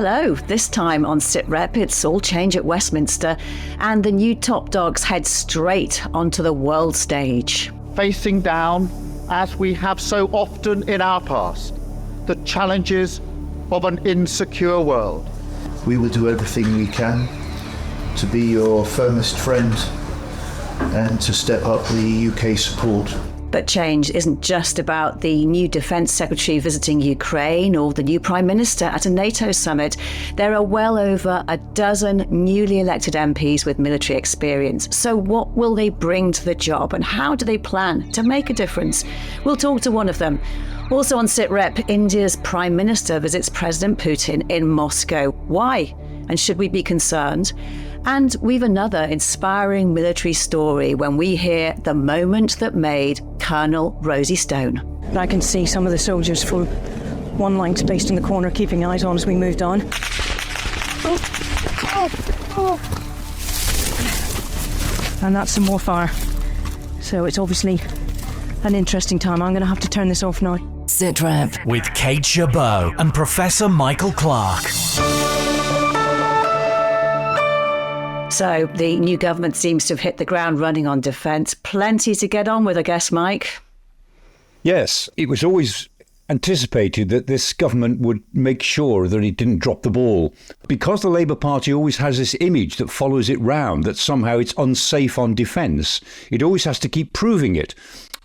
Hello, this time on Sitrep, it's all change at Westminster, and the new top dogs head straight onto the world stage. Facing down, as we have so often in our past, the challenges of an insecure world. We will do everything we can to be your firmest friend and to step up the UK support. But change isn't just about the new Defence Secretary visiting Ukraine or the new Prime Minister at a NATO summit. There are well over a dozen newly elected MPs with military experience. So what will they bring to the job and how do they plan to make a difference? We'll talk to one of them. Also on Sitrep, India's Prime Minister visits President Putin in Moscow. Why? And should we be concerned? And we've another inspiring military story when we hear the moment that made Colonel Rosie Stone. I can see some of the soldiers from one line spaced in the corner keeping eyes on as we moved on. And that's some more fire. So it's obviously an interesting time. I'm going to have to turn this off now. Sitrep with Kate Gerbeau and Professor Michael Clarke. So the new government seems to have hit the ground running on defence. Plenty to get on with, I guess, Mike. Yes, it was always anticipated that this government would make sure that it didn't drop the ball. Because the Labour Party always has this image that follows it round, that somehow it's unsafe on defence, it always has to keep proving it.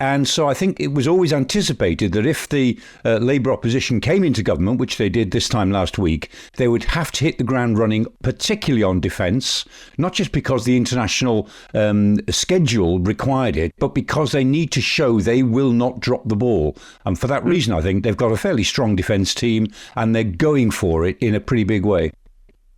And so I think it was always anticipated that if the Labour opposition came into government, which they did this time last week, they would have to hit the ground running, particularly on defence, not just because the international schedule required it, but because they need to show they will not drop the ball. And for that reason, I think they've got a fairly strong defence team and they're going for it in a pretty big way.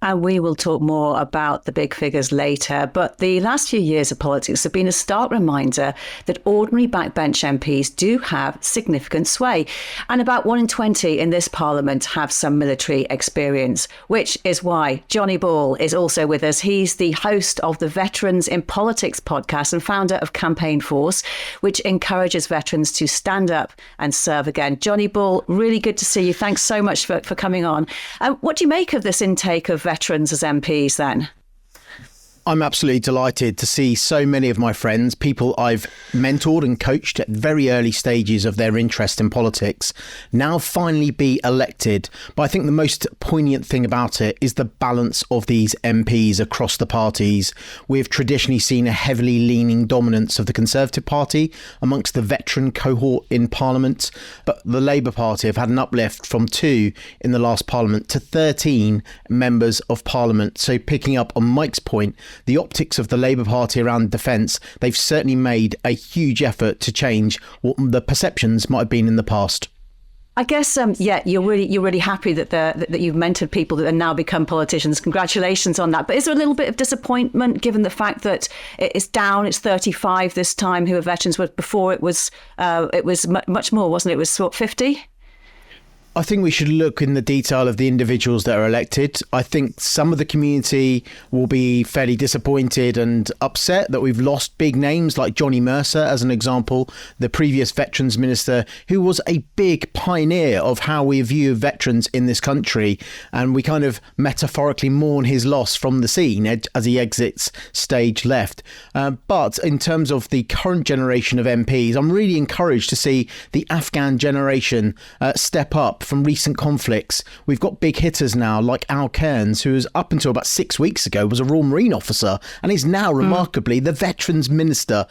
And we will talk more about the big figures later. But the last few years of politics have been a stark reminder that ordinary backbench MPs do have significant sway. And about 1 in 20 in this parliament have some military experience, which is why Jonny Ball is also with us. He's the host of the Veterans in Politics podcast and founder of Campaign Force, which encourages veterans to stand up and serve again. Jonny Ball, really good to see you. Thanks so much for coming on. What do you make of this intake of veterans as MPs then? I'm absolutely delighted to see so many of my friends, people I've mentored and coached at very early stages of their interest in politics, now finally be elected. But I think the most poignant thing about it is the balance of these MPs across the parties. We've traditionally seen a heavily leaning dominance of the Conservative Party amongst the veteran cohort in Parliament, but the Labour Party have had an uplift from 2 in the last Parliament to 13 members of Parliament. So picking up on Mike's point, the optics of the Labour Party around defence, they've certainly made a huge effort to change what the perceptions might have been in the past. I guess, you're really happy that you've mentored people that have now become politicians. Congratulations on that. But is there a little bit of disappointment given the fact that it's down? It's 35 this time who are veterans. Before it was much more, wasn't it? It was 50. I think we should look in the detail of the individuals that are elected. I think some of the community will be fairly disappointed and upset that we've lost big names like Johnny Mercer, as an example, the previous Veterans Minister, who was a big pioneer of how we view veterans in this country. And we kind of metaphorically mourn his loss from the scene as he exits stage left. But in terms of the current generation of MPs, I'm really encouraged to see the Afghan generation step up from recent conflicts. We've got big hitters now like Al Cairns, who was up until about 6 weeks ago was a Royal Marine officer and is now remarkably the Veterans Minister.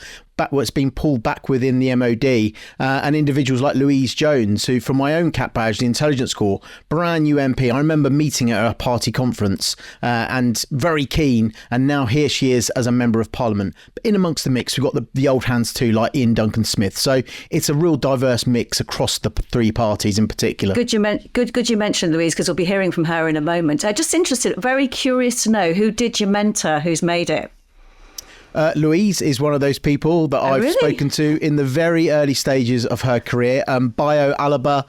What's been pulled back within the MOD, and individuals like Louise Jones, who from my own cat badge, the Intelligence Corps, brand new MP. I remember meeting her at a party conference and very keen, and now here she is as a Member of Parliament. But in amongst the mix, we've got the old hands too, like Ian Duncan Smith. So it's a real diverse mix across the 3 parties in particular. Good you mentioned Louise, because we'll be hearing from her in a moment. Just interested, very curious to know, who did you mentor, who's made it? Louise is one of those people that I've spoken to in the very early stages of her career. Bayo Alaba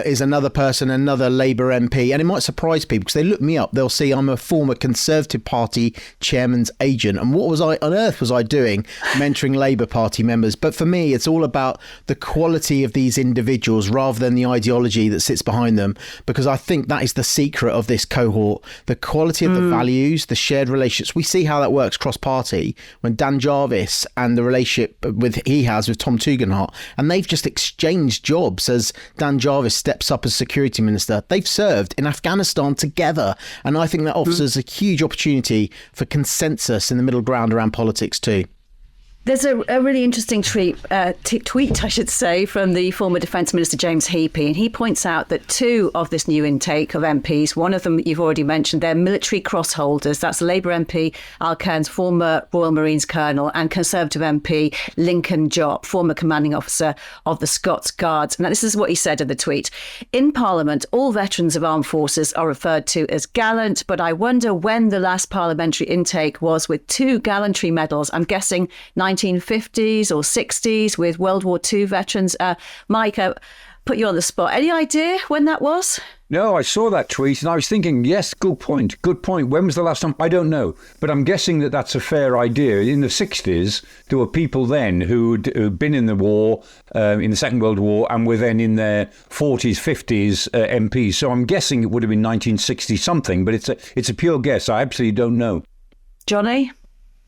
is another person, another Labour MP, and it might surprise people because they look me up. They'll see I'm a former Conservative Party chairman's agent. And what on earth was I doing mentoring Labour Party members? But for me, it's all about the quality of these individuals rather than the ideology that sits behind them, because I think that is the secret of this cohort. The quality of the values, the shared relationships. We see how that works cross-party when Dan Jarvis and the relationship he has with Tom Tugendhat, and they've just exchanged jobs as Dan Jarvis steps up as security minister. They've served in Afghanistan together, and I think that offers us a huge opportunity for consensus in the middle ground around politics too. There's a really interesting tweet, I should say, from the former Defence Minister James Heappey, and he points out that two of this new intake of MPs, one of them you've already mentioned, they're military cross-holders. That's Labour MP Al Cairns, former Royal Marines Colonel, and Conservative MP Lincoln Jopp, former commanding officer of the Scots Guards. Now, this is what he said in the tweet. In Parliament, all veterans of armed forces are referred to as gallant, but I wonder when the last parliamentary intake was with two gallantry medals. I'm guessing 1950s or 60s with World War II veterans. Mike, put you on the spot. Any idea when that was? No, I saw that tweet and I was thinking, yes, good point. When was the last time? I don't know. But I'm guessing that that's a fair idea. In the 60s, there were people then who'd been in the war, in the Second World War, and were then in their 40s, 50s MPs. So I'm guessing it would have been 1960 something, but it's a pure guess. I absolutely don't know. Jonny?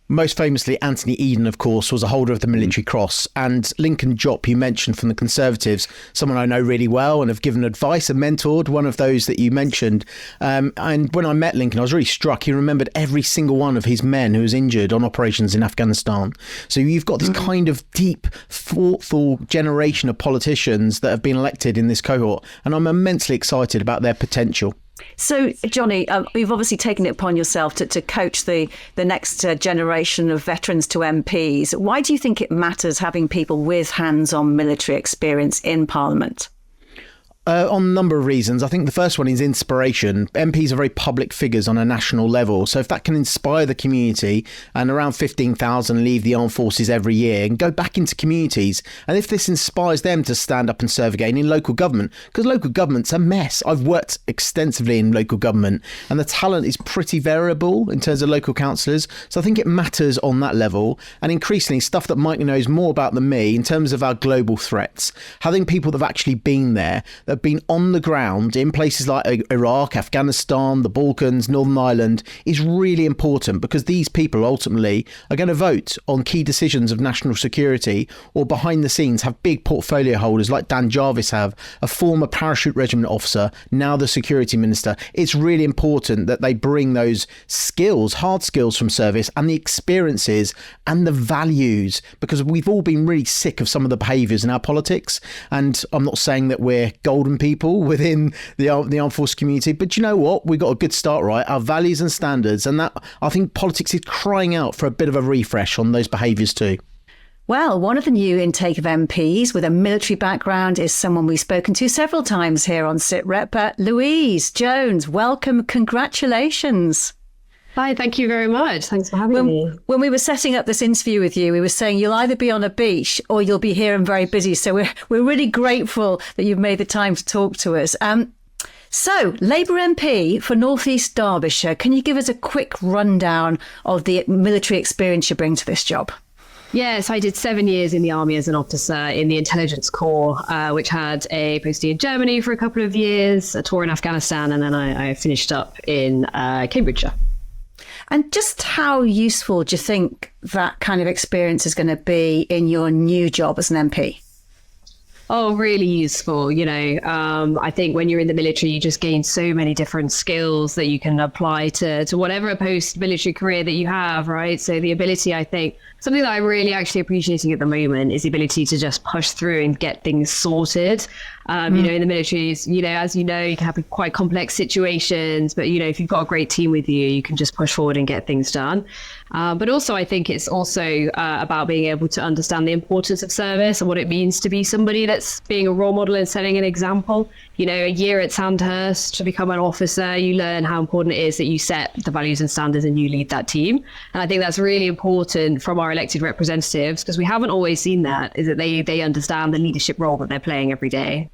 Most famously, Anthony Eden, of course, was a holder of the Military Cross. And Lincoln Jopp, you mentioned from the Conservatives, someone I know really well and have given advice and mentored, one of those that you mentioned. And when I met Lincoln, I was really struck. He remembered every single one of his men who was injured on operations in Afghanistan. So you've got this kind of deep, thoughtful generation of politicians that have been elected in this cohort. And I'm immensely excited about their potential. So, Jonny, you've obviously taken it upon yourself to coach the next generation of veterans to MPs. Why do you think it matters having people with hands-on military experience in Parliament? On a number of reasons. I think the first one is inspiration. MPs are very public figures on a national level. So if that can inspire the community, and around 15,000 leave the armed forces every year and go back into communities, and if this inspires them to stand up and serve again in local government, because local government's a mess. I've worked extensively in local government and the talent is pretty variable in terms of local councillors. So I think it matters on that level. And increasingly, stuff that Mike knows more about than me in terms of our global threats, having people that have actually been there, that have been on the ground in places like Iraq, Afghanistan, the Balkans, Northern Ireland is really important, because these people ultimately are going to vote on key decisions of national security, or behind the scenes have big portfolio holders like Dan Jarvis have, a former parachute regiment officer, now the security minister. It's really important that they bring those skills, hard skills from service, and the experiences and the values, because we've all been really sick of some of the behaviours in our politics. And I'm not saying that we're golden people within the armed force community, but you know what? We got a good start, right? Our values and standards, and that, I think politics is crying out for a bit of a refresh on those behaviours too. Well, one of the new intake of MPs with a military background is someone we've spoken to several times here on Sitrep, Louise Jones. Welcome, congratulations. Hi, thank you very much. Thanks for having me. When we were setting up this interview with you, we were saying you'll either be on a beach or you'll be here and very busy. So we're really grateful that you've made the time to talk to us. So, Labour MP for North East Derbyshire, can you give us a quick rundown of the military experience you bring to this job? Yes, I did 7 years in the army as an officer in the intelligence corps, which had a posting in Germany for a couple of years, a tour in Afghanistan, and then I finished up in Cambridgeshire. And just how useful do you think that kind of experience is going to be in your new job as an MP? Oh, really useful. You know, I think when you're in the military, you just gain so many different skills that you can apply to whatever post-military career that you have, right? So the ability, I think, something that I'm really actually appreciating at the moment is the ability to just push through and get things sorted. You know, in the military, you know, as you know, you can have quite complex situations, but, you know, if you've got a great team with you, you can just push forward and get things done. But also, I think it's also about being able to understand the importance of service and what it means to be somebody that benefits being a role model and setting an example. A year at Sandhurst to become an officer, you learn how important it is that you set the values and standards and you lead that team. And I think that's really important from our elected representatives, because we haven't always seen that, is that they understand the leadership role that they're playing every day.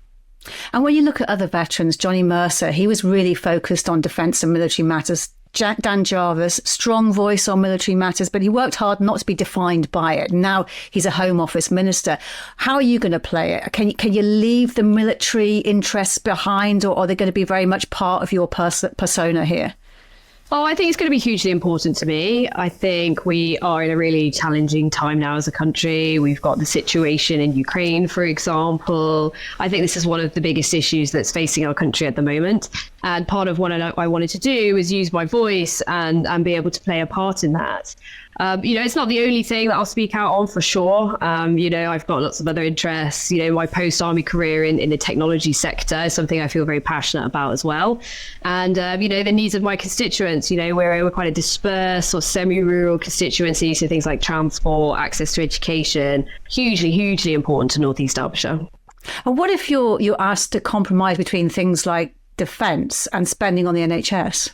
And when you look at other veterans, Johnny Mercer, he was really focused on defence and military matters. Dan Jarvis, strong voice on military matters, but he worked hard not to be defined by it. Now he's a Home Office minister. How are you going to play it? Can you leave the military interests behind, or are they going to be very much part of your persona here? Oh, I think it's going to be hugely important to me. I think we are in a really challenging time now as a country. We've got the situation in Ukraine, for example. I think this is one of the biggest issues that's facing our country at the moment. And part of what I wanted to do was use my voice and be able to play a part in that. It's not the only thing that I'll speak out on, for sure. I've got lots of other interests. My post-army career in the technology sector is something I feel very passionate about as well. And, the needs of my constituents, we're quite a dispersed or semi-rural constituency. So things like transport, access to education, hugely, hugely important to North East Derbyshire. And what if you're asked to compromise between things like defence and spending on the NHS?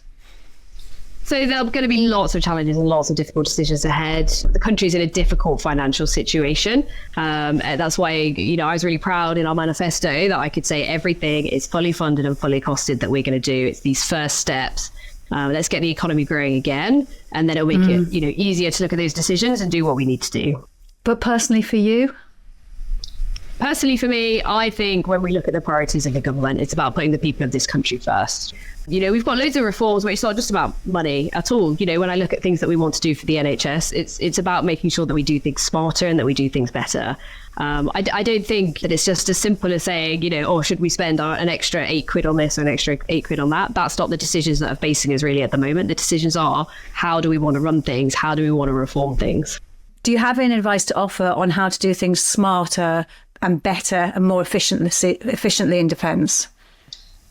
So there are going to be lots of challenges and lots of difficult decisions ahead. The country's in a difficult financial situation. That's why, I was really proud in our manifesto that I could say everything is fully funded and fully costed that we're going to do. It's these first steps. Let's get the economy growing again, and then it'll make it, easier to look at those decisions and do what we need to do. But personally for you? Personally, for me, I think when we look at the priorities of the government, it's about putting the people of this country first. We've got loads of reforms, but it's not just about money at all. When I look at things that we want to do for the NHS, it's about making sure that we do things smarter and that we do things better. I don't think that it's just as simple as saying, should we spend an extra £8 on this or an extra £8 on that? That's not the decisions that are facing us really at the moment. The decisions are, how do we want to run things? How do we want to reform things? Do you have any advice to offer on how to do things smarter and better and more efficiently in defence?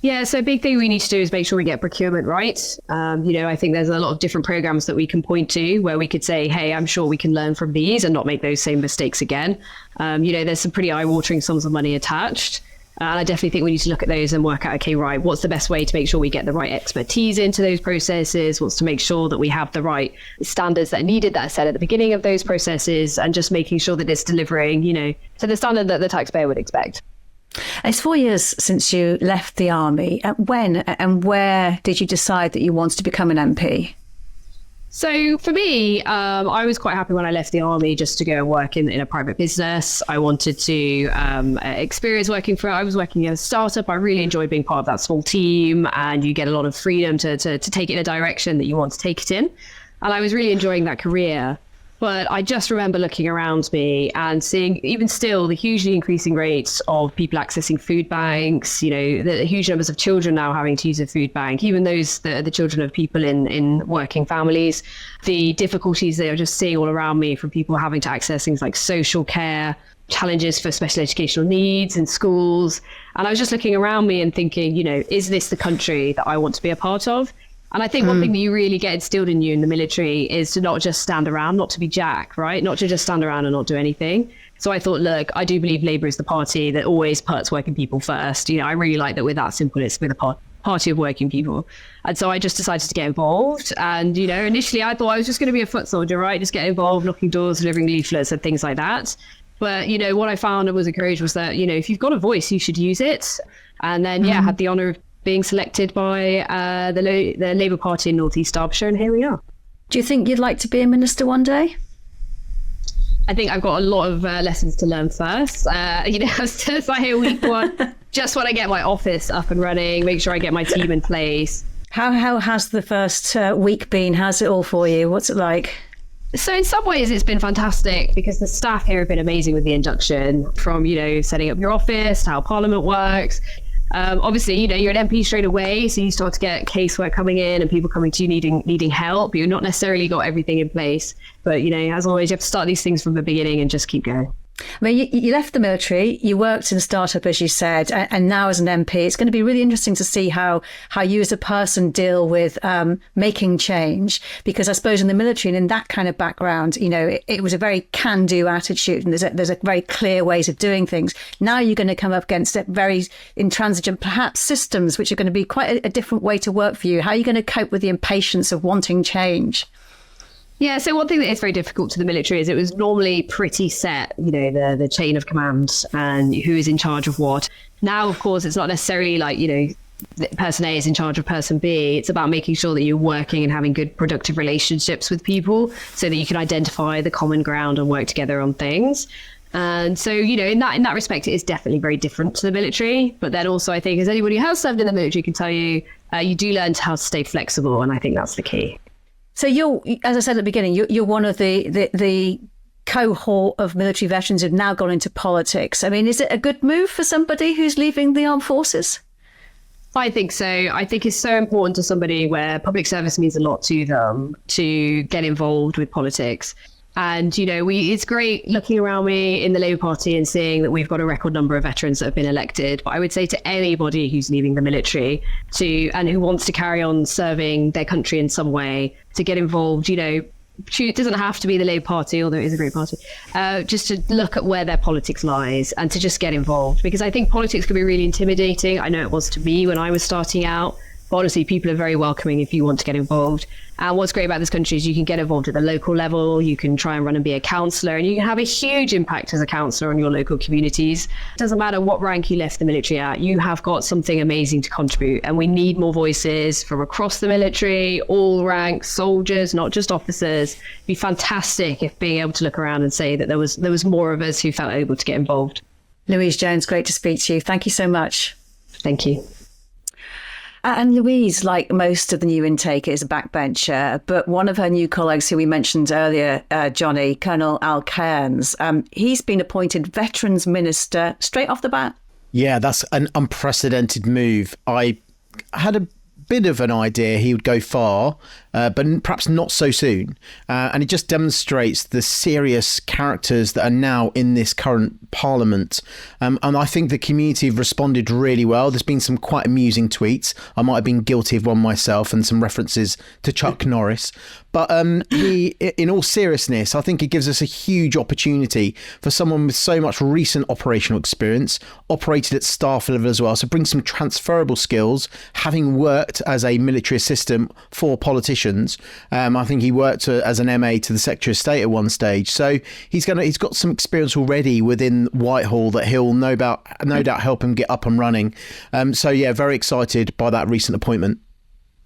Yeah, so a big thing we need to do is make sure we get procurement right. I think there's a lot of different programs that we can point to where we could say, hey, I'm sure we can learn from these and not make those same mistakes again. There's some pretty eye-watering sums of money attached. And I definitely think we need to look at those and work out, okay, right, what's the best way to make sure we get the right expertise into those processes? What's to make sure that we have the right standards that are needed, that are set at the beginning of those processes, and just making sure that it's delivering, to the standard that the taxpayer would expect. It's 4 years since you left the army. When and where did you decide that you wanted to become an MP? So for me, I was quite happy when I left the army just to go and work in a private business. I wanted to experience I was working in a startup. I really enjoyed being part of that small team, and you get a lot of freedom to take it in a direction that you want to take it in. And I was really enjoying that career. But I just remember looking around me and seeing, even still, the hugely increasing rates of people accessing food banks, the huge numbers of children now having to use a food bank, even those the children of people in working families, the difficulties they are just seeing all around me from people having to access things like social care, challenges for special educational needs in schools. And I was just looking around me and thinking, is this the country that I want to be a part of? And I think one thing that you really get instilled in you in the military is to not just stand around, not to be Jack, right? Not to just stand around and not do anything. So I thought, look, I do believe Labour is the party that always puts working people first. I really like that we're that simple. It's with a party of working people. And so I just decided to get involved. And, initially I thought I was just going to be a foot soldier, right? Just get involved, knocking doors, delivering leaflets and things like that. But, what I found and was encouraged was that, if you've got a voice, you should use it. And then, had the honour of being selected by the Labour Party in North East Derbyshire, and here we are. Do you think you'd like to be a minister one day? I think I've got a lot of lessons to learn first. As I hear week one, just want to get my office up and running, make sure I get my team in place. How has the first week been? How's it all for you? What's it like? So in some ways it's been fantastic because the staff here have been amazing with the induction, from, setting up your office, how Parliament works. Obviously, you're an MP straight away, so you start to get casework coming in and people coming to you needing help. You've not necessarily got everything in place, but as always, you have to start these things from the beginning and just keep going. I mean, you left the military, you worked in a startup, as you said, and now as an MP, it's going to be really interesting to see how you as a person deal with making change. Because I suppose in the military and in that kind of background, it was a very can-do attitude, and there's a very clear ways of doing things. Now you're going to come up against very intransigent, perhaps systems, which are going to be quite a different way to work for you. How are you going to cope with the impatience of wanting change? Yeah, so one thing that is very difficult to the military is it was normally pretty set, the chain of command and who is in charge of what. Now, of course, it's not necessarily like, person A is in charge of person B. It's about making sure that you're working and having good productive relationships with people so that you can identify the common ground and work together on things. And so, in that respect, it is definitely very different to the military. But then also, I think, as anybody who has served in the military can tell you, you do learn how to stay flexible. And I think that's the key. So you're, as I said at the beginning, you're one of the cohort of military veterans who've now gone into politics. I mean, is it a good move for somebody who's leaving the armed forces? I think so. I think it's so important to somebody where public service means a lot to them to get involved with politics. And, it's great looking around me in the Labour Party and seeing that we've got a record number of veterans that have been elected. But I would say to anybody who's leaving the military and who wants to carry on serving their country in some way, to get involved, it doesn't have to be the Labour Party, although it is a great party, just to look at where their politics lies and to just get involved. Because I think politics can be really intimidating. I know it was to me when I was starting out. But honestly, people are very welcoming if you want to get involved. And what's great about this country is you can get involved at the local level, you can try and run and be a councillor, and you can have a huge impact as a councillor on your local communities. It doesn't matter what rank you left the military at, you have got something amazing to contribute. And we need more voices from across the military, all ranks, soldiers, not just officers. It'd be fantastic if being able to look around and say that there was more of us who felt able to get involved. Louise Jones, great to speak to you. Thank you so much. Thank you. And Louise, like most of the new intake, is a backbencher, but one of her new colleagues who we mentioned earlier, Jonny, Colonel Cairns, he's been appointed Veterans Minister straight off the bat. Yeah, that's an unprecedented move. I had a bit of an idea he would go far, but perhaps not so soon. And it just demonstrates the serious characters that are now in this current parliament. And I think the community have responded really well. There's been some quite amusing tweets. I might have been guilty of one myself and some references to Chuck Norris. But in all seriousness, I think it gives us a huge opportunity for someone with so much recent operational experience, operated at staff level as well. So bring some transferable skills, having worked as a military assistant for politicians. I think he worked as an MA to the Secretary of State at one stage. So he's got some experience already within Whitehall that he'll no doubt help him get up and running. So yeah, very excited by that recent appointment.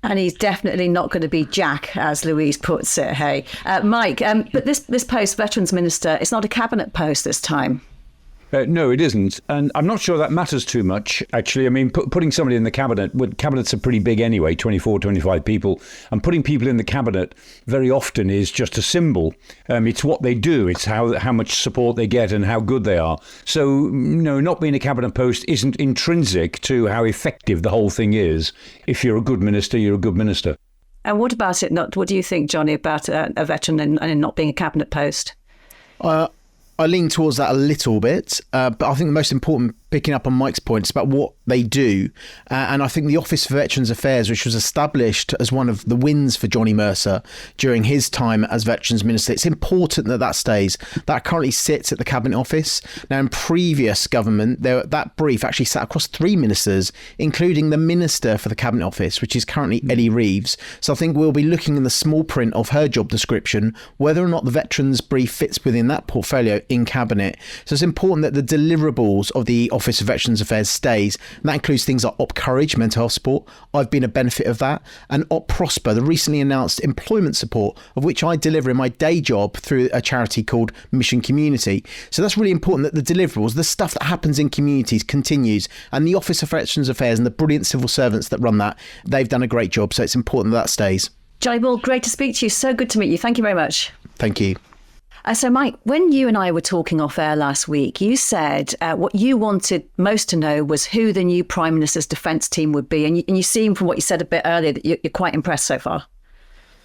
And he's definitely not going to be Jack, as Louise puts it. Hey, Mike, but this post, Veterans Minister, it's not a cabinet post this time. No, it isn't. And I'm not sure that matters too much, actually. I mean, putting somebody in the cabinet, cabinets are pretty big anyway, 24, 25 people. And putting people in the cabinet very often is just a symbol. It's what they do. It's how much support they get and how good they are. So, not being a cabinet post isn't intrinsic to how effective the whole thing is. If you're a good minister, you're a good minister. And what about it? What do you think, Jonny, about a veteran and not being a cabinet post? I lean towards that a little bit, but I think the most important, picking up on Mike's point, it's about what they do. And I think the Office for Veterans Affairs, which was established as one of the wins for Johnny Mercer during his time as Veterans Minister, it's important that stays. That currently sits at the Cabinet Office. Now, in previous government, that brief actually sat across 3 ministers, including the Minister for the Cabinet Office, which is currently Eddie Reeves. So I think we'll be looking in the small print of her job description, whether or not the Veterans brief fits within that portfolio in Cabinet. So it's important that the deliverables of the Office of Veterans Affairs stays. And that includes things like Op Courage, mental health support. I've been a benefit of that. And Op Prosper, the recently announced employment support, of which I deliver in my day job through a charity called Mission Community. So that's really important that the deliverables, the stuff that happens in communities, continues. And the Office of Veterans Affairs and the brilliant civil servants that run that, they've done a great job. So it's important that stays. Jonny Ball, great to speak to you. So good to meet you. Thank you very much. Thank you. So, Mike, when you and I were talking off air last week, you said what you wanted most to know was who the new Prime Minister's defence team would be. And you seem, from what you said a bit earlier, that you're quite impressed so far.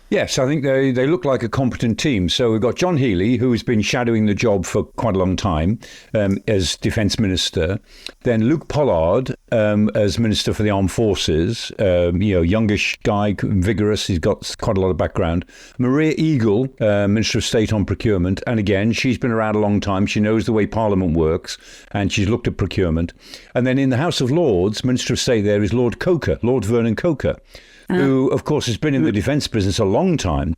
Yes, I think they look like a competent team. So we've got John Healey, who has been shadowing the job for quite a long time as Defence Minister. Then Luke Pollard as Minister for the Armed Forces, youngish guy, vigorous. He's got quite a lot of background. Maria Eagle, Minister of State on Procurement. And again, she's been around a long time. She knows the way Parliament works and she's looked at procurement. And then in the House of Lords, Minister of State there is Lord Vernon Coker, who, of course, has been in the defence business a long time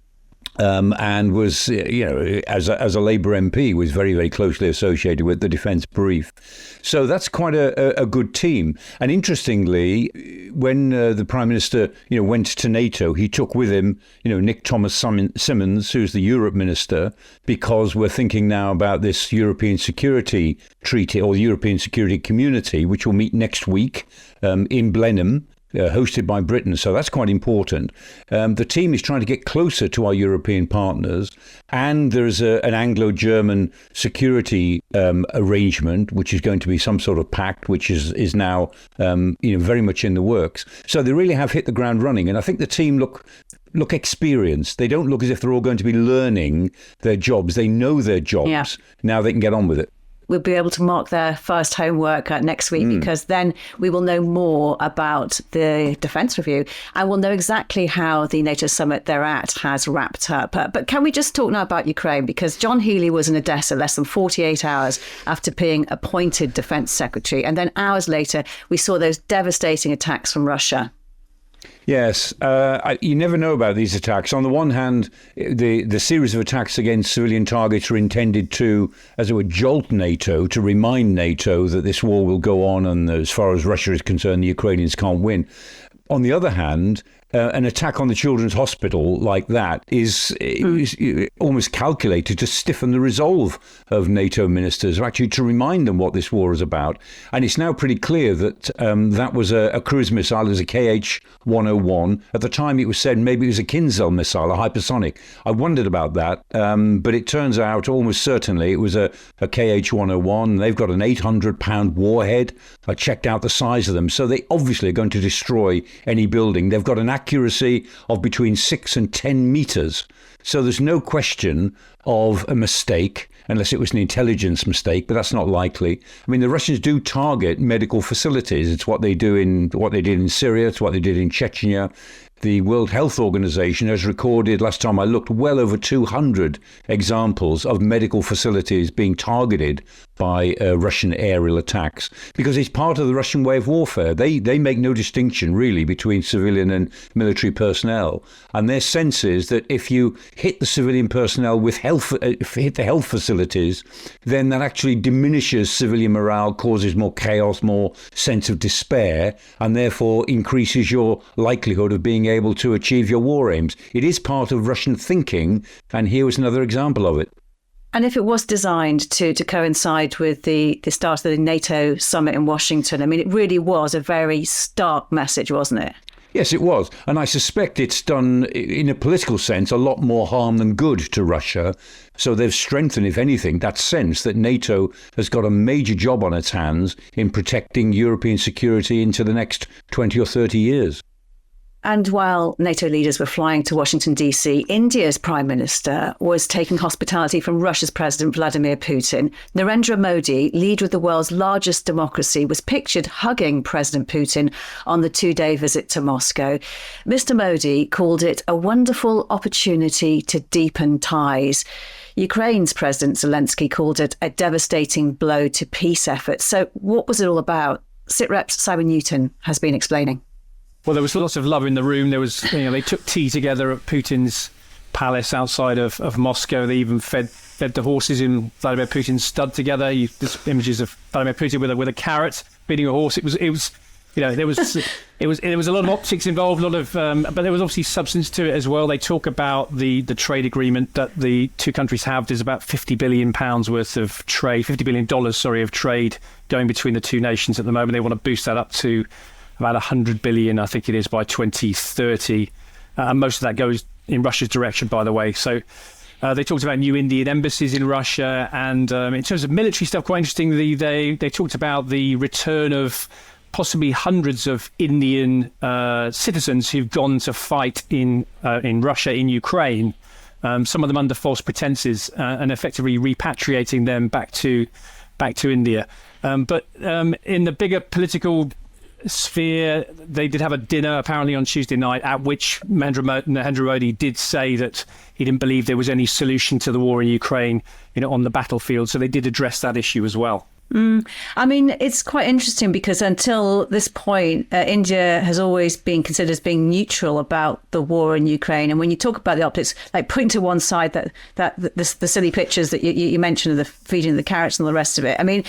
and was, as a Labour MP, was very, very closely associated with the defence brief. So that's quite a good team. And interestingly, when the Prime Minister, went to NATO, he took with him, Nick Thomas Symonds, who's the Europe Minister, because we're thinking now about this European Security Treaty or the European Security Community, which will meet next week in Blenheim. Hosted by Britain, so that's quite important. The team is trying to get closer to our European partners, and there's an Anglo-German security arrangement, which is going to be some sort of pact, which is now very much in the works. So they really have hit the ground running, and I think the team look experienced. They don't look as if they're all going to be learning their jobs. They know their jobs. Yeah. Now they can get on with it. We'll be able to mark their first homework next week because then we will know more about the defence review and we'll know exactly how the NATO summit they're at has wrapped up. But can we just talk now about Ukraine? Because John Healey was in Odessa less than 48 hours after being appointed Defence Secretary. And then hours later, we saw those devastating attacks from Russia. Yes, you never know about these attacks. On the one hand, the series of attacks against civilian targets are intended to, as it were, jolt NATO, to remind NATO that this war will go on, and as far as Russia is concerned, the Ukrainians can't win. On the other hand, an attack on the children's hospital like that is almost calculated to stiffen the resolve of NATO ministers, or actually to remind them what this war is about. And it's now pretty clear that that was a cruise missile. It was a KH-101. At the time, it was said maybe it was a Kinzel missile, a hypersonic. I wondered about that, but it turns out almost certainly it was a KH-101. They've got an 800-pound warhead. I checked out the size of them. So they obviously are going to destroy any building. They've got an accuracy of between 6 and 10 meters. So there's no question of a mistake, unless it was an intelligence mistake, but that's not likely. I mean, the Russians do target medical facilities. It's what they did in Syria. It's what they did in Chechnya. The World Health Organization has recorded, last time I looked, well over 200 examples of medical facilities being targeted by Russian aerial attacks, because it's part of the Russian way of warfare. They make no distinction really between civilian and military personnel, and their sense is that if you hit the civilian personnel with hit the health facilities, then that actually diminishes civilian morale, causes more chaos, more sense of despair, and therefore increases your likelihood of being able to achieve your war aims. It is part of Russian thinking, and here was another example of it. And if it was designed to coincide with the start of the NATO summit in Washington, I mean, it really was a very stark message, wasn't it? Yes, it was. And I suspect it's done, in a political sense, a lot more harm than good to Russia. So they've strengthened, if anything, that sense that NATO has got a major job on its hands in protecting European security into the next 20 or 30 years. And while NATO leaders were flying to Washington, D.C., India's Prime Minister was taking hospitality from Russia's President Vladimir Putin. Narendra Modi, leader of the world's largest democracy, was pictured hugging President Putin on the two-day visit to Moscow. Mr. Modi called it a wonderful opportunity to deepen ties. Ukraine's President Zelensky called it a devastating blow to peace efforts. So what was it all about? Sitrep's Simon Newton has been explaining. Well, there was lots of love in the room. There was, they took tea together at Putin's palace outside of Moscow. They even fed the horses in Vladimir Putin's stud together. There's images of Vladimir Putin with a carrot feeding a horse. It was there was a lot of optics involved, a lot of, but there was obviously substance to it as well. They talk about the trade agreement that the two countries have. There's about £50 billion worth of trade, $50 billion, of trade going between the two nations at the moment. They want to boost that up to about 100 billion, I think it is, by 2030. And most of that goes in Russia's direction, by the way. So they talked about new Indian embassies in Russia. And in terms of military stuff, quite interestingly, they talked about the return of possibly hundreds of Indian citizens who've gone to fight in Russia, in Ukraine, some of them under false pretenses, and effectively repatriating them back to India. But in the bigger political sphere, they did have a dinner apparently on Tuesday night, at which Narendra Modi did say that he didn't believe there was any solution to the war in Ukraine, on the battlefield. So they did address that issue as well. I mean, it's quite interesting because until this point, India has always been considered as being neutral about the war in Ukraine. And when you talk about the optics, like putting to one side the silly pictures that you mentioned of the feeding the carrots and the rest of it. I mean,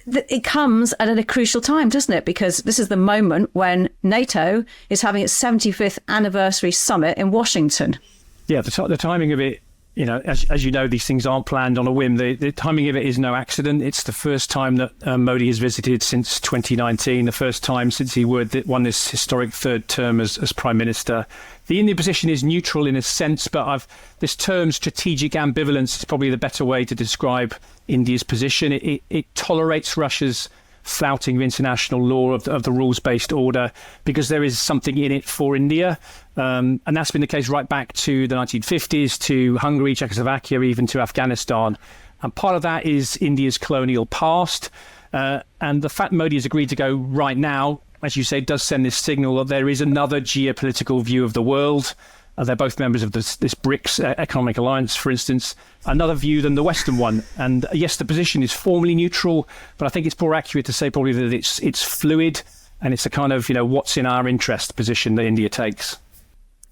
it comes at a crucial time, doesn't it? Because this is the moment when NATO is having its 75th anniversary summit in Washington. Yeah, the timing of it, as you know, these things aren't planned on a whim. The timing of it is no accident. It's the first time that Modi has visited since 2019, the first time since he won this historic third term as Prime Minister. The Indian position is neutral in a sense, but this term strategic ambivalence is probably the better way to describe India's position. It tolerates Russia's flouting of international law, of the rules-based order, because there is something in it for India. And that's been the case right back to the 1950s, to Hungary, Czechoslovakia, even to Afghanistan. And part of that is India's colonial past. And the fact Modi has agreed to go right now, as you say, does send this signal that there is another geopolitical view of the world. They're both members of this BRICS economic alliance, for instance, another view than the Western one. And yes, the position is formally neutral, but I think it's more accurate to say probably that it's fluid, and it's a kind of, what's in our interest position that India takes.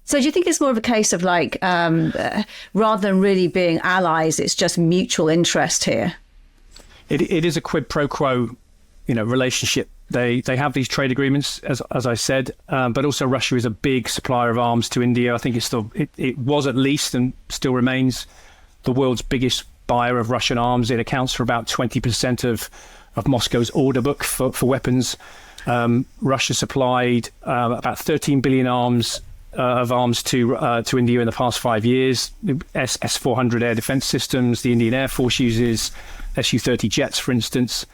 So do you think it's more of a case of like, rather than really being allies, it's just mutual interest here? It is a quid pro quo, relationship. They have these trade agreements, as I said, but also Russia is a big supplier of arms to India. I think it was at least, and still remains, the world's biggest buyer of Russian arms. It accounts for about 20% of Moscow's order book for weapons. Russia supplied about 13 billion of arms to India in the past 5 years. S-400 air defense systems. The Indian Air Force uses Su-30 jets, for instance.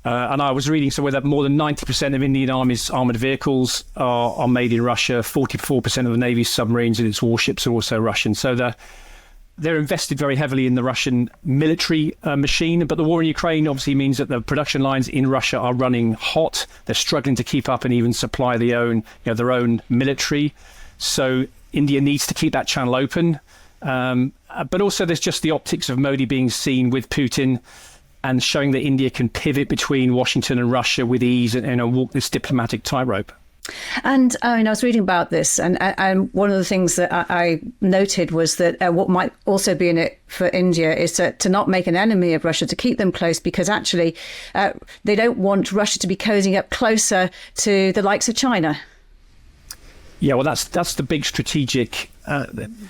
And I was reading somewhere that more than 90% of Indian Army's armoured vehicles are made in Russia. 44% of the Navy's submarines and its warships are also Russian. So they're invested very heavily in the Russian military machine. But the war in Ukraine obviously means that the production lines in Russia are running hot. They're struggling to keep up and even supply their own military. So India needs to keep that channel open. But also there's just the optics of Modi being seen with Putin and showing that India can pivot between Washington and Russia with ease and walk this diplomatic tightrope. And I was reading about this, and one of the things that I noted was that what might also be in it for India is to not make an enemy of Russia, to keep them close, because actually they don't want Russia to be cozying up closer to the likes of China. Yeah, well, that's the big strategic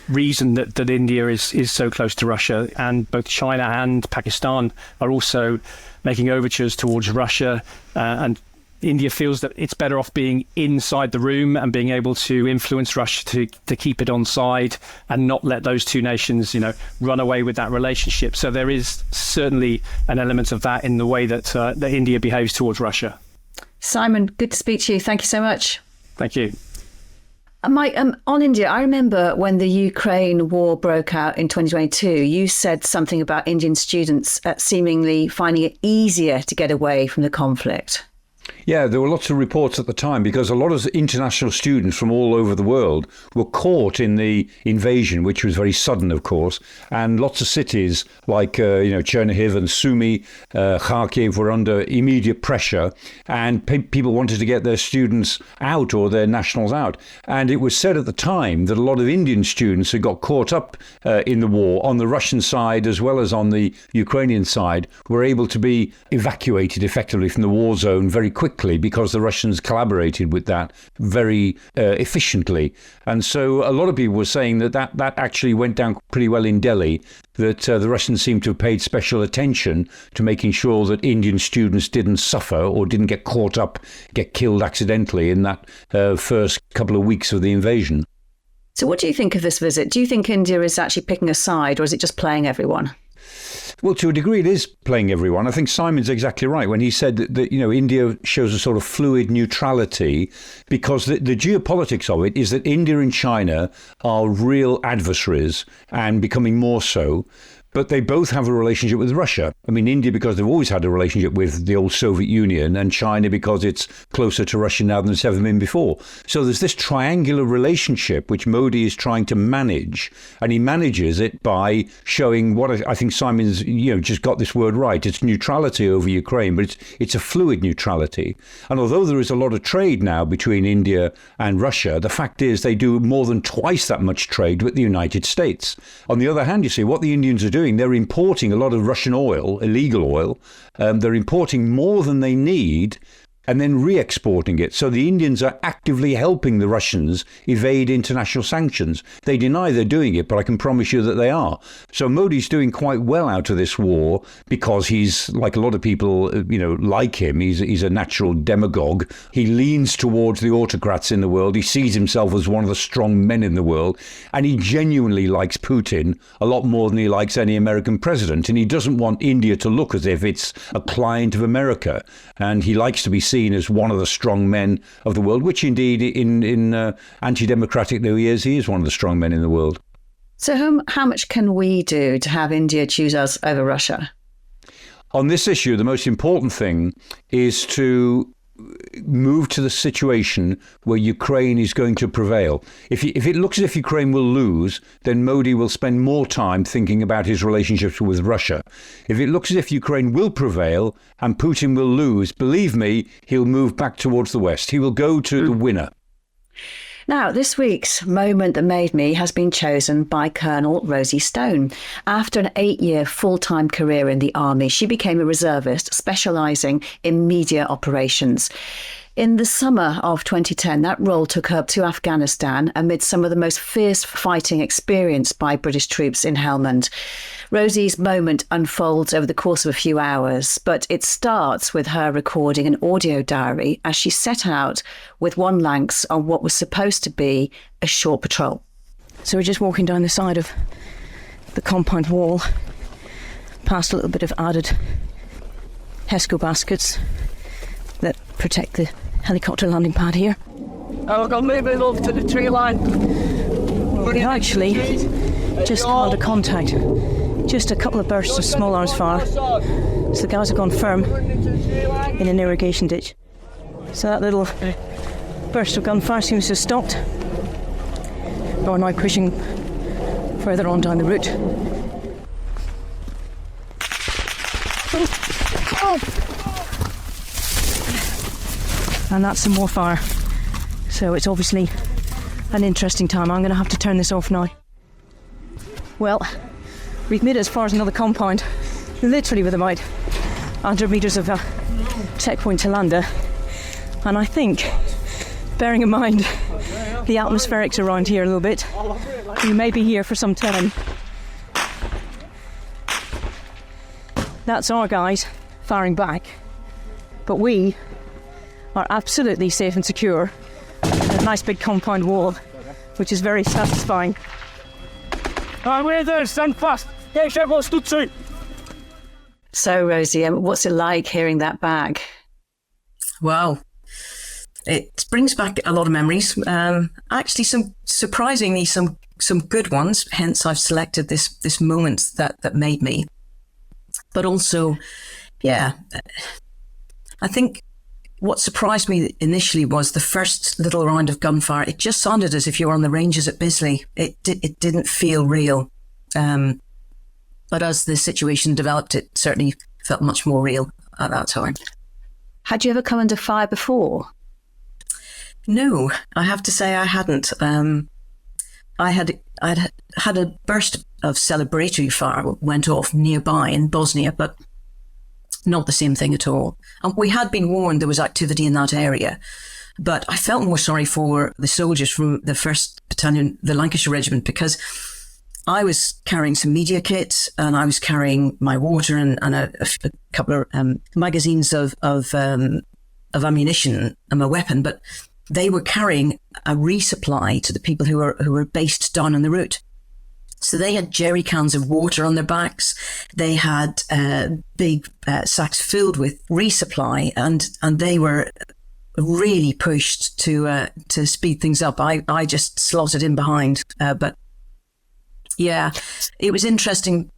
reason that India is so close to Russia, and both China and Pakistan are also making overtures towards Russia, and India feels that it's better off being inside the room and being able to influence Russia to keep it on side and not let those two nations, run away with that relationship. So there is certainly an element of that in the way that India behaves towards Russia. Simon, good to speak to you. Thank you so much. Thank you. Mike, on India, I remember when the Ukraine war broke out in 2022, you said something about Indian students seemingly finding it easier to get away from the conflict. Yeah, there were lots of reports at the time because a lot of international students from all over the world were caught in the invasion, which was very sudden, of course. And lots of cities like, Chernihiv and Sumy, Kharkiv were under immediate pressure, and people wanted to get their students out or their nationals out. And it was said at the time that a lot of Indian students who got caught up in the war on the Russian side as well as on the Ukrainian side were able to be evacuated effectively from the war zone very quickly, because the Russians collaborated with that very efficiently. And so a lot of people were saying that actually went down pretty well in Delhi, that the Russians seemed to have paid special attention to making sure that Indian students didn't suffer or didn't get caught up, get killed accidentally in that first couple of weeks of the invasion. So what do you think of this visit? Do you think India is actually picking a side, or is it just playing everyone? Well, to a degree, it is playing everyone. I think Simon's exactly right when he said that India shows a sort of fluid neutrality, because the geopolitics of it is that India and China are real adversaries and becoming more so. But they both have a relationship with Russia. I mean, India because they've always had a relationship with the old Soviet Union, and China because it's closer to Russia now than it's ever been before. So there's this triangular relationship which Modi is trying to manage, and he manages it by showing what I think Simon's just got this word right. It's neutrality over Ukraine, but it's a fluid neutrality. And although there is a lot of trade now between India and Russia, the fact is they do more than twice that much trade with the United States. On the other hand, you see what the Indians are doing. They're importing a lot of Russian oil, illegal oil. They're importing more than they need and then re-exporting it. So the Indians are actively helping the Russians evade international sanctions. They deny they're doing it, but I can promise you that they are. So Modi's doing quite well out of this war because he's, like a lot of people, like him, he's a natural demagogue. He leans towards the autocrats in the world. He sees himself as one of the strong men in the world. And he genuinely likes Putin a lot more than he likes any American president. And he doesn't want India to look as if it's a client of America. And he likes to be seen as one of the strong men of the world, which indeed in anti-democratic though he is one of the strong men in the world. So how much can we do to have India choose us over Russia? On this issue, the most important thing is to move to the situation where Ukraine is going to prevail. If it looks as if Ukraine will lose, then Modi will spend more time thinking about his relationships with Russia. If it looks as if Ukraine will prevail and Putin will lose, believe me, he'll move back towards the West. He will go to the winner. Now, this week's Moment That Made Me has been chosen by Colonel Rosie Stone. After an 8-year full-time career in the army, she became a reservist specialising in media operations. In the summer of 2010, that role took her to Afghanistan amid some of the most fierce fighting experienced by British troops in Helmand. Rosie's moment unfolds over the course of a few hours, but it starts with her recording an audio diary as she set out with one Lanx on what was supposed to be a short patrol. So we're just walking down the side of the compound wall, past a little bit of added HESCO baskets that protect the helicopter landing pad here. We're going to move it up to the tree line. We actually just called a contact. Just a couple of bursts of small arms fire. So the guys have gone firm in an irrigation ditch. So that little burst of gunfire seems to have stopped. We're now pushing further on down the route. And that's some more fire. So it's obviously an interesting time. I'm going to have to turn this off now. Well, we've made it as far as another compound, literally with about 100 metres of checkpoint to Landa. And I think, bearing in mind the atmospherics around here a little bit, we may be here for some time. That's our guys firing back. But we are absolutely safe and secure. A nice big compound wall, which is very satisfying. We're there, stand fast. Yes, everyone stood to. So, Rosie, what's it like hearing that back? Wow. It brings back a lot of memories. Actually, surprisingly some good ones. Hence, I've selected this moment that made me. But also, yeah, I think what surprised me initially was the first little round of gunfire. It just sounded as if you were on the ranges at Bisley. It didn't feel real. But as the situation developed, it certainly felt much more real at that time. Had you ever come under fire before? No, I have to say I hadn't. I'd had a burst of celebratory fire went off nearby in Bosnia, but not the same thing at all. And we had been warned there was activity in that area, but I felt more sorry for the soldiers from the 1st Battalion, the Lancashire Regiment, because I was carrying some media kits and I was carrying my water and a couple of magazines of ammunition and my weapon, but they were carrying a resupply to the people who were based down on the route. So they had jerry cans of water on their backs. They had big sacks filled with resupply, and they were really pushed to speed things up. I just slotted in behind, but yeah, it was interesting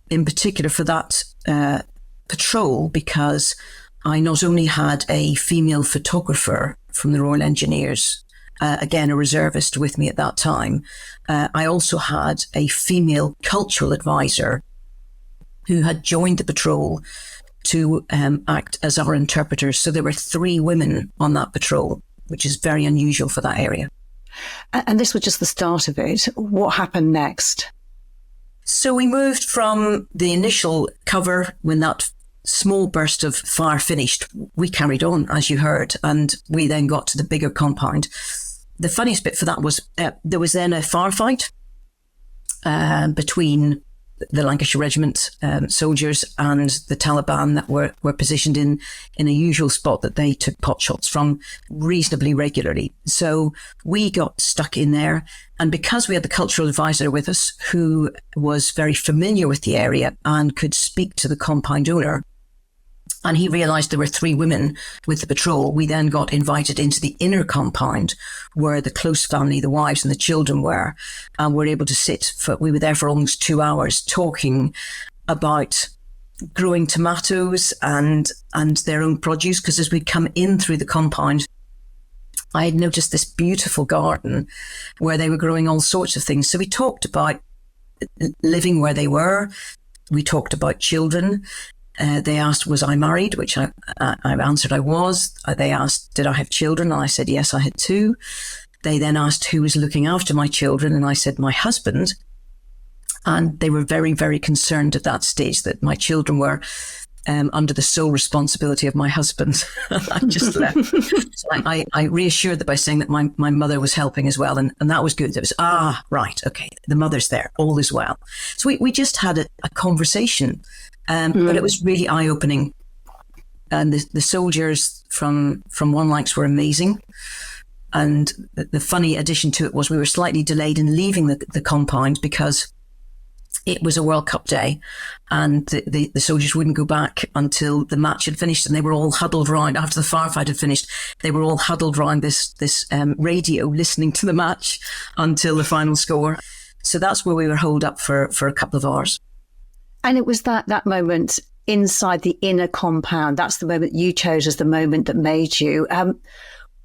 in particular for that patrol, because I not only had a female photographer from the Royal Engineers, again, a reservist with me at that time. I also had a female cultural advisor who had joined the patrol to act as our interpreters. So there were 3 women on that patrol, which is very unusual for that area. And this was just the start of it. What happened next? So we moved from the initial cover when that small burst of fire finished. We carried on, as you heard, and we then got to the bigger compound. The funniest bit for that was there was then a firefight between the Lancashire Regiment soldiers and the Taliban that were positioned in a usual spot that they took pot shots from reasonably regularly. So we got stuck in there. And because we had the cultural advisor with us, who was very familiar with the area and could speak to the compound owner, and he realised there were 3 women with the patrol, we then got invited into the inner compound where the close family, the wives and the children were, and were able to sit we were there for almost 2 hours talking about growing tomatoes and their own produce. Because as we come in through the compound, I had noticed this beautiful garden where they were growing all sorts of things. So we talked about living where they were. We talked about children. They asked, was I married? Which I answered I was. They asked, did I have children? And I said, yes, I had 2. They then asked who was looking after my children. And I said, my husband. And they were very, very concerned at that stage that my children were under the sole responsibility of my husband. I just left. So I reassured them by saying that my mother was helping as well. And that was good. It was, right, okay, the mother's there, all is well. So we just had a conversation. But it was really eye-opening. And the soldiers from One Lancs were amazing. And the funny addition to it was we were slightly delayed in leaving the compound because it was a World Cup day, and the soldiers wouldn't go back until the match had finished, and they were all huddled round after the firefight had finished. They were all huddled round this radio listening to the match until the final score. So that's where we were holed up for a couple of hours. And it was that moment inside the inner compound. That's the moment you chose as the moment that made you.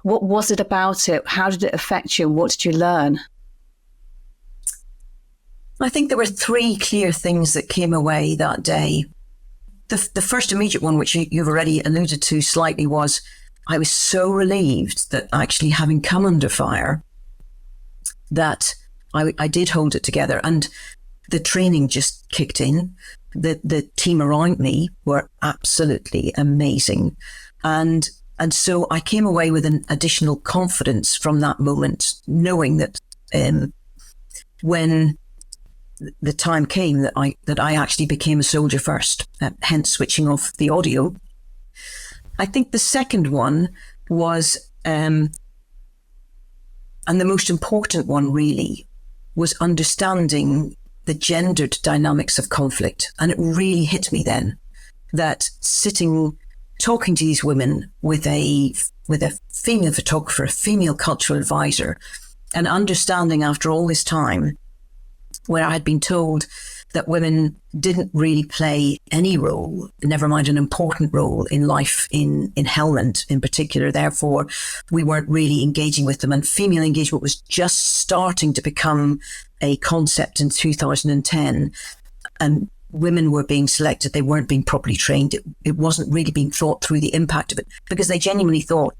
What was it about it? How did it affect you? And what did you learn? I think there were 3 clear things that came away that day. The first immediate one, which you've already alluded to slightly, was I was so relieved that actually having come under fire, that I did hold it together. And the training just kicked in. The team around me were absolutely amazing. And so I came away with an additional confidence from that moment, knowing that when the time came that I actually became a soldier first, hence switching off the audio. I think the second one was, and the most important one really, was understanding the gendered dynamics of conflict. And it really hit me then that talking to these women with a female photographer, a female cultural advisor, and understanding after all this time, where I had been told that women didn't really play any role, never mind an important role in life in Helmand in particular. Therefore, we weren't really engaging with them. And female engagement was just starting to become a concept in 2010. And women were being selected. They weren't being properly trained. It wasn't really being thought through the impact of it, because they genuinely thought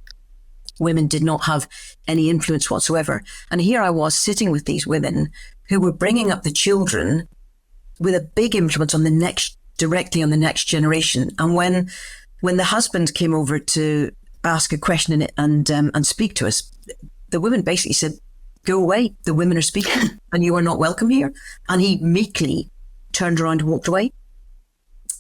women did not have any influence whatsoever. And here I was sitting with these women who were bringing up the children with a big influence directly on the next generation. And when the husband came over to ask a question and speak to us, the women basically said, "Go away, the women are speaking and you are not welcome here." And he meekly turned around and walked away.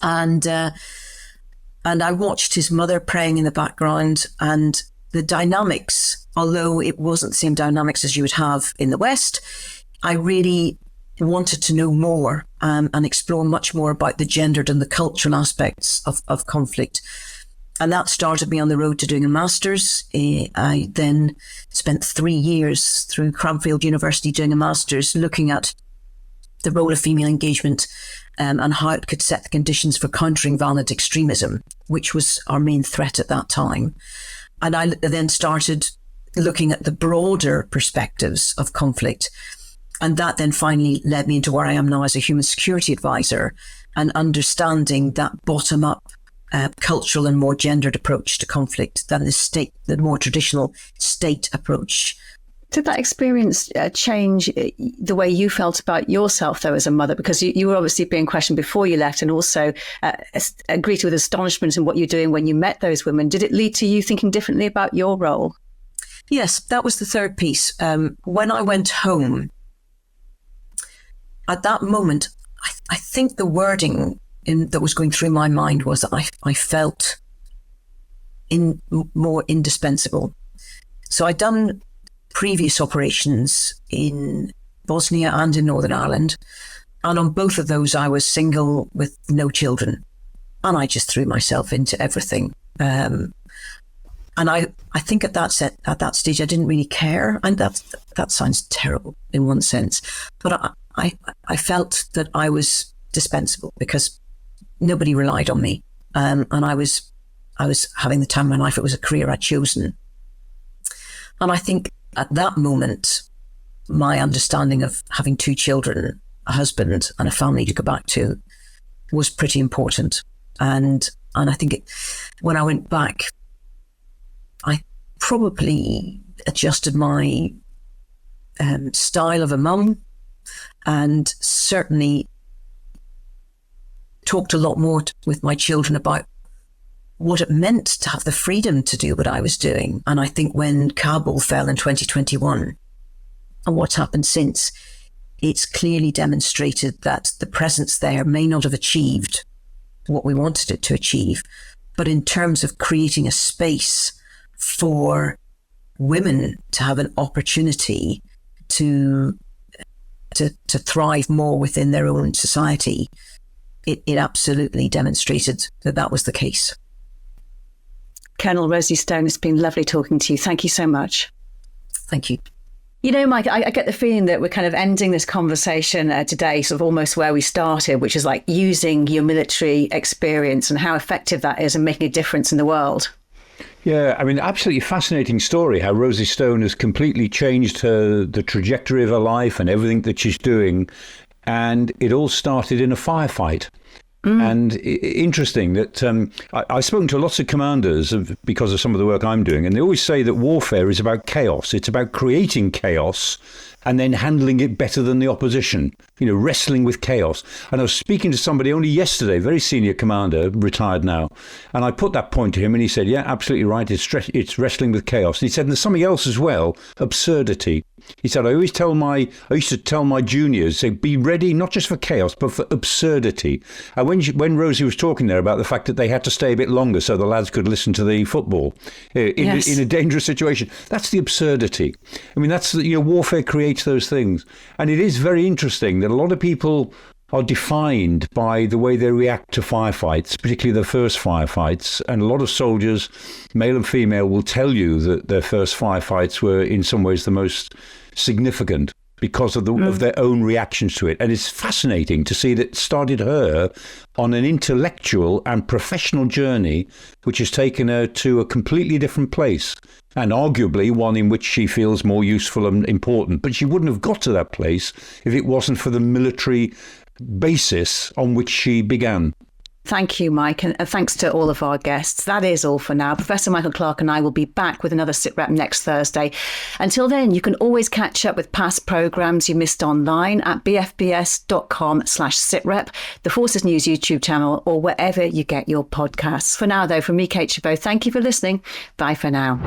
And I watched his mother praying in the background, and the dynamics, although it wasn't the same dynamics as you would have in the West, I really wanted to know more and explore much more about the gendered and the cultural aspects of conflict. And that started me on the road to doing a master's. I then spent 3 years through Cranfield University doing a master's looking at the role of female engagement and how it could set the conditions for countering violent extremism, which was our main threat at that time. And I then started looking at the broader perspectives of conflict. And that then finally led me into where I am now as a human security advisor and understanding that bottom-up cultural and more gendered approach to conflict than the more traditional state approach. Did that experience change the way you felt about yourself, though, as a mother? Because you were obviously being questioned before you left and also greeted with astonishment in what you're doing when you met those women. Did it lead to you thinking differently about your role? Yes, that was the third piece. When I went home, at that moment, I think the wording that was going through my mind was that I felt more indispensable. So I'd done previous operations in Bosnia and in Northern Ireland, and on both of those I was single with no children, and I just threw myself into everything. And I think at that stage I didn't really care, and that sounds terrible in one sense, but I felt that I was dispensable because nobody relied on me, and I was having the time of my life. It was a career I'd chosen, and I think at that moment, my understanding of having 2 children, a husband and a family to go back to was pretty important. And I think when I went back, I probably adjusted my style of a mum and certainly talked a lot more with my children about what it meant to have the freedom to do what I was doing. And I think when Kabul fell in 2021 and what's happened since, it's clearly demonstrated that the presence there may not have achieved what we wanted it to achieve, but in terms of creating a space for women to have an opportunity to thrive more within their own society, it absolutely demonstrated that was the case. Colonel Rosie Stone, it's been lovely talking to you. Thank you so much. Thank you. You know, Mike, I get the feeling that we're kind of ending this conversation today sort of almost where we started, which is like using your military experience and how effective that is and making a difference in the world. Yeah, I mean, absolutely fascinating story how Rosie Stone has completely changed the trajectory of her life and everything that she's doing. And it all started in a firefight. And interesting that I've spoken to lots of commanders because of some of the work I'm doing, and they always say that warfare is about chaos. It's about creating chaos and then handling it better than the opposition, wrestling with chaos. And I was speaking to somebody only yesterday, very senior commander, retired now, and I put that point to him and he said, yeah, absolutely right, it's wrestling with chaos. And he said, and there's something else as well, absurdity. He said, I used to tell my juniors, say, be ready not just for chaos, but for absurdity. And when Rosie was talking there about the fact that they had to stay a bit longer so the lads could listen to the football in a dangerous situation, that's the absurdity. I mean, that's warfare creates those things. And it is very interesting that a lot of people are defined by the way they react to firefights, particularly their first firefights. And a lot of soldiers, male and female, will tell you that their first firefights were in some ways the most significant because of their own reactions to it. And it's fascinating to see that it started her on an intellectual and professional journey, which has taken her to a completely different place, and arguably one in which she feels more useful and important. But she wouldn't have got to that place if it wasn't for the military basis on which she began. Thank you, Mike, and thanks to all of our guests. That is all for now. Professor Michael Clarke and I will be back with another Sitrep next Thursday. Until then, you can always catch up with past programmes you missed online at bfbs.com/sitrep, the Forces News YouTube channel, or wherever you get your podcasts. For now, though, from me, Kate Gerbeau, thank you for listening. Bye for now.